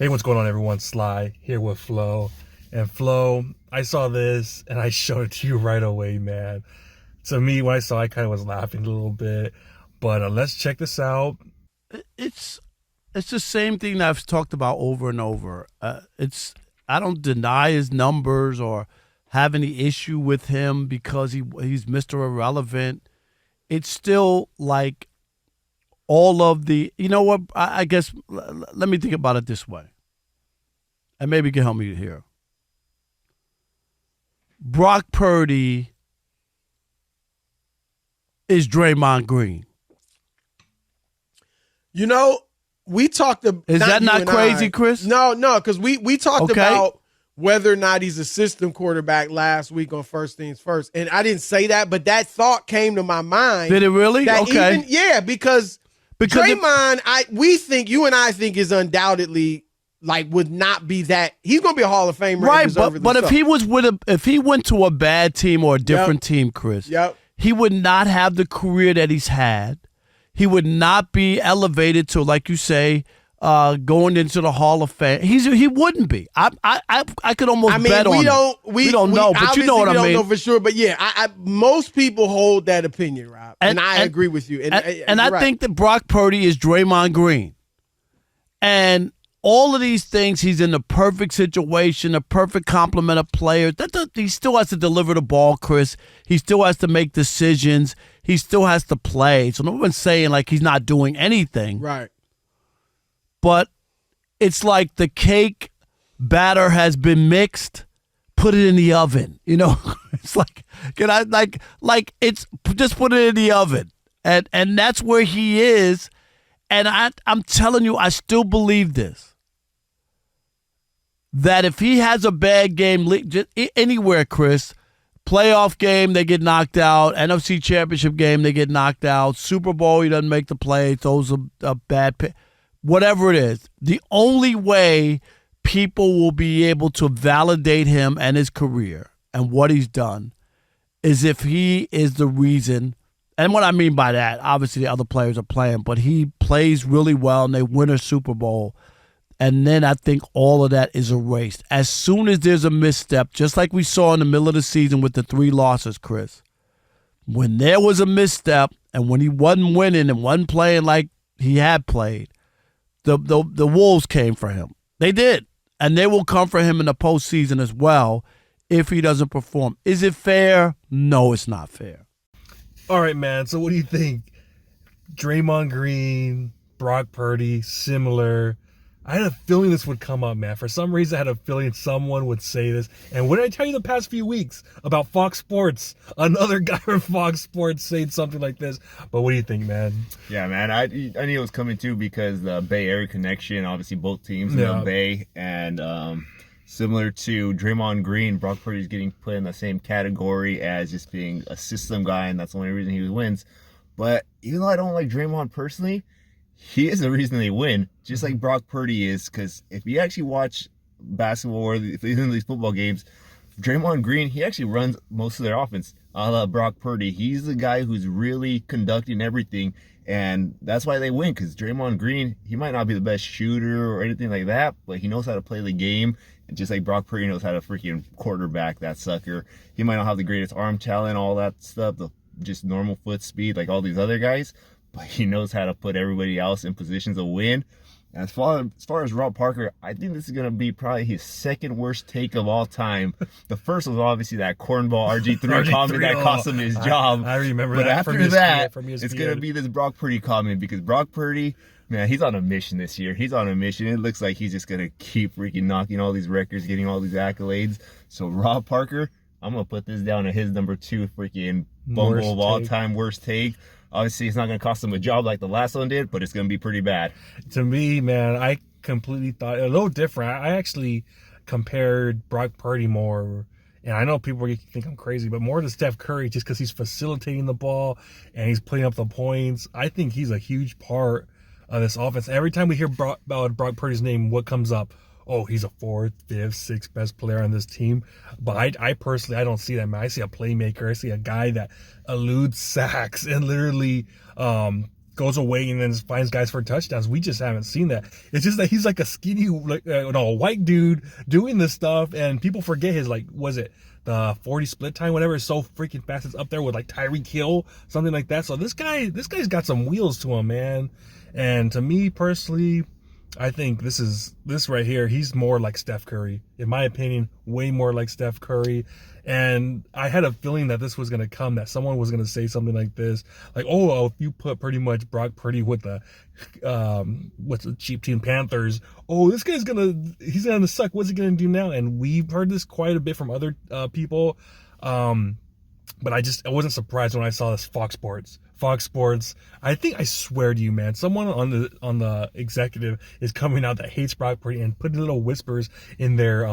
Hey, what's going on, everyone? Sly here with Flo. And Flo, I saw this and I showed it to you right away, man. To me, when I saw it, I kind of was laughing a little bit. But let's check this out. It's it's the same thing that I've talked about over and over. I don't deny his numbers or have any issue with him because he's Mr. Irrelevant. It's still like all of the, you know what? I guess let me think about it this way, and maybe you can help me here. Brock Purdy is Draymond Green. You know, we talked about. Is that not crazy, Chris? No, because we talked about whether or not he's a system quarterback last week on First Things First. And I didn't say that, but that thought came to my mind. Did it really? Okay. Because Draymond, you and I think is undoubtedly would not be that. He's going to be a Hall of Famer. Right, but if he went to a bad team or a different team, Chris, he would not have the career that he's had. He would not be elevated to, like you say, going into the Hall of Fame. He wouldn't be. I could almost bet on it. We don't know, but you know what I mean. We don't know for sure, but yeah, most people hold that opinion, Rob, and I agree with you. And I think that Brock Purdy is Draymond Green, and all of these things, he's in the perfect situation, a perfect complement of players. He still has to deliver the ball, Chris. He still has to make decisions. He still has to play. So no one's saying he's not doing anything. Right. But it's like the cake batter has been mixed, put it in the oven. You know, it's it's just put it in the oven. And that's where he is. And I'm telling you, I still believe this. That if he has a bad game just anywhere, Chris, playoff game, they get knocked out. NFC Championship game, they get knocked out. Super Bowl, he doesn't make the play. Those are bad pick. Whatever it is, the only way people will be able to validate him and his career and what he's done is if he is the reason. And what I mean by that, obviously the other players are playing, but he plays really well and they win a Super Bowl. And then I think all of that is erased. As soon as there's a misstep, just like we saw in the middle of the season with the 3 losses, Chris, when there was a misstep and when he wasn't winning and wasn't playing like he had played, the Wolves came for him. They did. And they will come for him in the postseason as well if he doesn't perform. Is it fair? No, it's not fair. All right, man. So what do you think? Draymond Green, Brock Purdy, similar. I had a feeling this would come up, man. For some reason, I had a feeling someone would say this. And what did I tell you the past few weeks about Fox Sports? Another guy from Fox Sports saying something like this. But what do you think, man? Yeah, man. I knew it was coming too because the Bay Area connection, obviously both teams in the Bay. And similar to Draymond Green, Brock Purdy's getting put in the same category as just being a system guy, and that's the only reason he wins. But even though I don't like Draymond personally, he is the reason they win, just like Brock Purdy is. Because if you actually watch basketball or even these football games, Draymond Green, he actually runs most of their offense. A la Brock Purdy, he's the guy who's really conducting everything, and that's why they win. Because Draymond Green, he might not be the best shooter or anything like that, but he knows how to play the game. And just like Brock Purdy knows how to freaking quarterback that sucker. He might not have the greatest arm talent, all that stuff, just normal foot speed like all these other guys, but he knows how to put everybody else in positions to win. And as far as Rob Parker, I think this is going to be probably his second worst take of all time. The first was obviously that cornball RG3 comment that cost him his job. I remember but that. But after that, it's going to be this Brock Purdy comment because Brock Purdy, man, he's on a mission this year. He's on a mission. It looks like he's just going to keep freaking knocking all these records, getting all these accolades. So Rob Parker, I'm going to put this down at his number 2 freaking bumble of all time worst take. Obviously, it's not going to cost him a job like the last one did, but it's going to be pretty bad. To me, man, I completely thought a little different. I actually compared Brock Purdy more, and I know people think I'm crazy, but more to Steph Curry just because he's facilitating the ball and he's putting up the points. I think he's a huge part of this offense. Every time we hear about Brock Purdy's name, what comes up? Oh, he's a 4th, 5th, 6th best player on this team. But I personally, I don't see that, man. I see a playmaker. I see a guy that eludes sacks and literally goes away and then finds guys for touchdowns. We just haven't seen that. It's just that he's like a skinny, white dude doing this stuff, and people forget his, like, was it the 40 split time, whatever, is so freaking fast. It's up there with like Tyreek Hill, something like that. So this guy's got some wheels to him, man. And to me personally, I think this right here, he's more like Steph Curry. In my opinion, way more like Steph Curry. And I had a feeling that this was going to come, that someone was going to say something like this. Like, oh, if you put pretty much Brock Purdy with the cheap team Panthers, oh, this guy's he's going to suck. What's he going to do now? And we've heard this quite a bit from other people. But I wasn't surprised when I saw this Fox Sports. I swear to you, man, someone on the executive is coming out that hates Brock Purdy and putting little whispers in their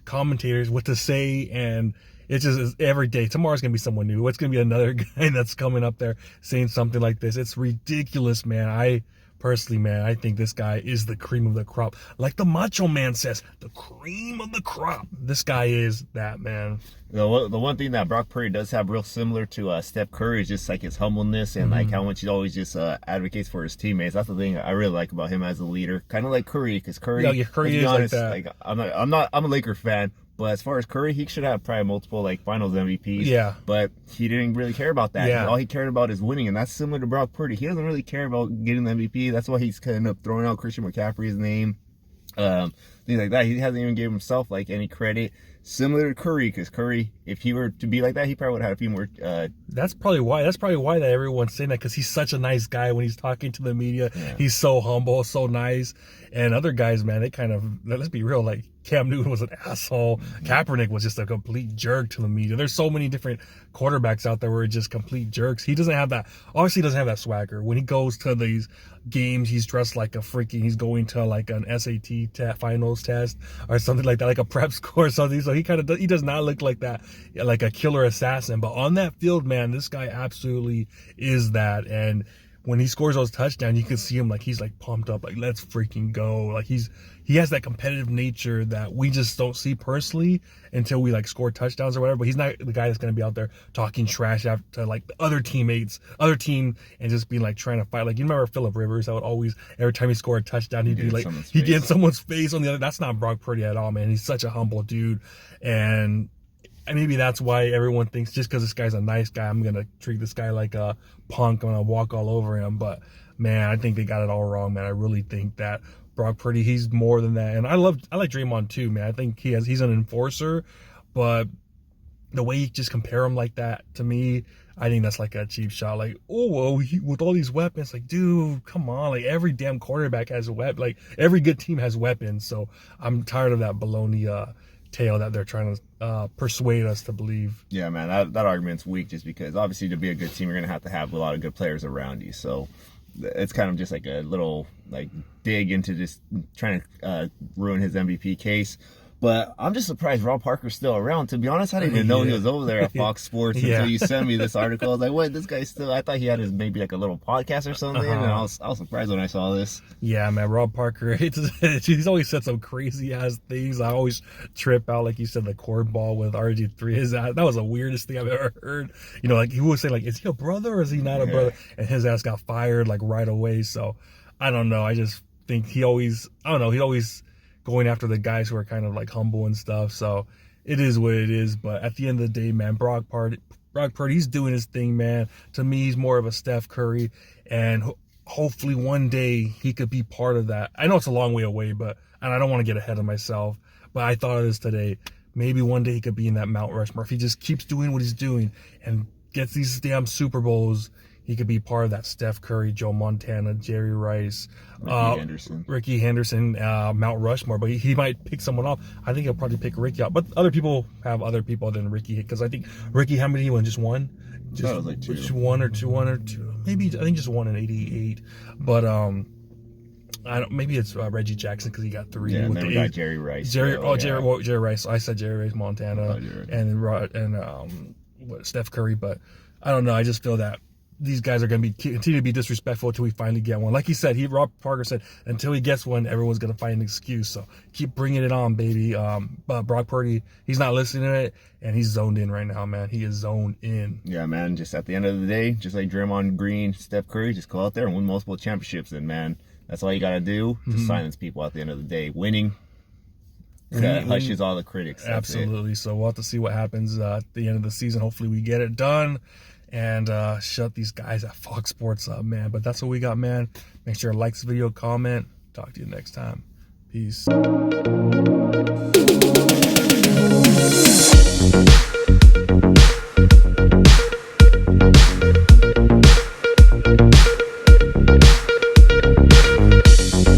commentators what to say, and it's just every day. Tomorrow's gonna be someone new. What's gonna be another guy that's coming up there saying something like this? It's ridiculous, man. Personally, man, I think this guy is the cream of the crop. Like the Macho Man says, the cream of the crop. This guy is that, man. The one thing that Brock Purdy does have real similar to Steph Curry is just like his humbleness and like how much he always just advocates for his teammates. That's the thing I really like about him as a leader. Kind of like Curry, because Curry, Curry is honest, like that. I'm a Laker fan. But as far as Curry, he should have probably multiple like Finals MVPs. Yeah. But he didn't really care about that. Yeah. All he cared about is winning, and that's similar to Brock Purdy. He doesn't really care about getting the MVP. That's why he's kind of throwing out Christian McCaffrey's name, things like that. He hasn't even given himself like any credit. Similar to Curry, because Curry, if he were to be like that, he probably would have had a few more. That's probably why that everyone's saying that, because he's such a nice guy when he's talking to the media. Yeah. He's so humble, so nice. And other guys, man, they kind of, let's be real, like Cam Newton was an asshole. Kaepernick was just a complete jerk to the media. There's so many different quarterbacks out there where just complete jerks. He doesn't have that. Obviously, he doesn't have that swagger. When he goes to these games, he's dressed like he's going to like an SAT finals test or something like that, like a prep score or something. So he does not look like that, like a killer assassin. But on that field, man, this guy absolutely is that. And when he scores those touchdowns, you can see him like he's like pumped up, like let's freaking go. Like he has that competitive nature that we just don't see personally until we like score touchdowns or whatever. But he's not the guy that's gonna be out there talking trash after like the other team, and just being like trying to fight. Like, you remember Phillip Rivers? That would always, every time he scored a touchdown, he'd be like he'd get in someone's face on the other. That's not Brock Purdy at all, man. He's such a humble dude, and maybe that's why everyone thinks just because this guy's a nice guy, I'm gonna treat this guy like a punk. I'm gonna walk all over him. But man, I think they got it all wrong, man. I really think that Brock Purdy, he's more than that. And I like Draymond too, man. I think he's an enforcer, but the way you just compare him like that, to me, I think that's like a cheap shot. Like, with all these weapons, like, dude, come on. Like, every damn quarterback has a weapon. Like, every good team has weapons. So I'm tired of that baloney tale that they're trying to persuade us to believe. Yeah, man, that argument's weak, just because obviously to be a good team, you're going to have a lot of good players around you. So it's kind of just like a little like dig into just trying to ruin his MVP case. But I'm just surprised Rob Parker's still around. To be honest, I didn't even know he was over there at Fox Sports until you sent me this article. I was like, "What? This guy's still?" I thought he had maybe like a little podcast or something. And I was surprised when I saw this. Yeah, man, Rob Parker. He's always said some crazy ass things. I always trip out, like you said, the cornball with RG3. That was the weirdest thing I've ever heard. You know, like he would say, like, "Is he a brother or is he not a brother?" And his ass got fired like right away. So I don't know. I just think he's always going after the guys who are kind of like humble and stuff. So it is what it is. But at the end of the day, man, Brock Purdy, he's doing his thing, man. To me, he's more of a Steph Curry, and hopefully one day he could be part of that. I know it's a long way away, and I don't want to get ahead of myself, but I thought of this today. Maybe one day he could be in that Mount Rushmore. If he just keeps doing what he's doing and gets these damn Super Bowls, he could be part of that Steph Curry, Joe Montana, Jerry Rice, Ricky Henderson, Mount Rushmore. But he might pick someone off. I think he'll probably pick Ricky out. But other people have other people than Ricky, because I think Ricky, how many he won? Just one? Just like two. Just one or two. Maybe, I think just one in 88. But maybe it's Reggie Jackson, because he got three. Yeah, and then we got Jerry Rice. Jerry Rice. I said Jerry Rice, Montana, and Steph Curry. But I don't know. I just feel that these guys are going to continue to be disrespectful until we finally get one. Like he said, Rob Parker said, until he gets one, everyone's going to find an excuse. So keep bringing it on, baby. But Brock Purdy, he's not listening to it, and he's zoned in right now, man. He is zoned in. Yeah, man. Just at the end of the day, just like Draymond Green, Steph Curry, just go out there and win multiple championships. And, man, that's all you got to do to silence people at the end of the day. Winning hushes all the critics. That's absolutely. it. So we'll have to see what happens at the end of the season. Hopefully we get it done. And shut these guys at Fox Sports up, man. But that's what we got, man. Make sure to like this video, comment. Talk to you next time. Peace.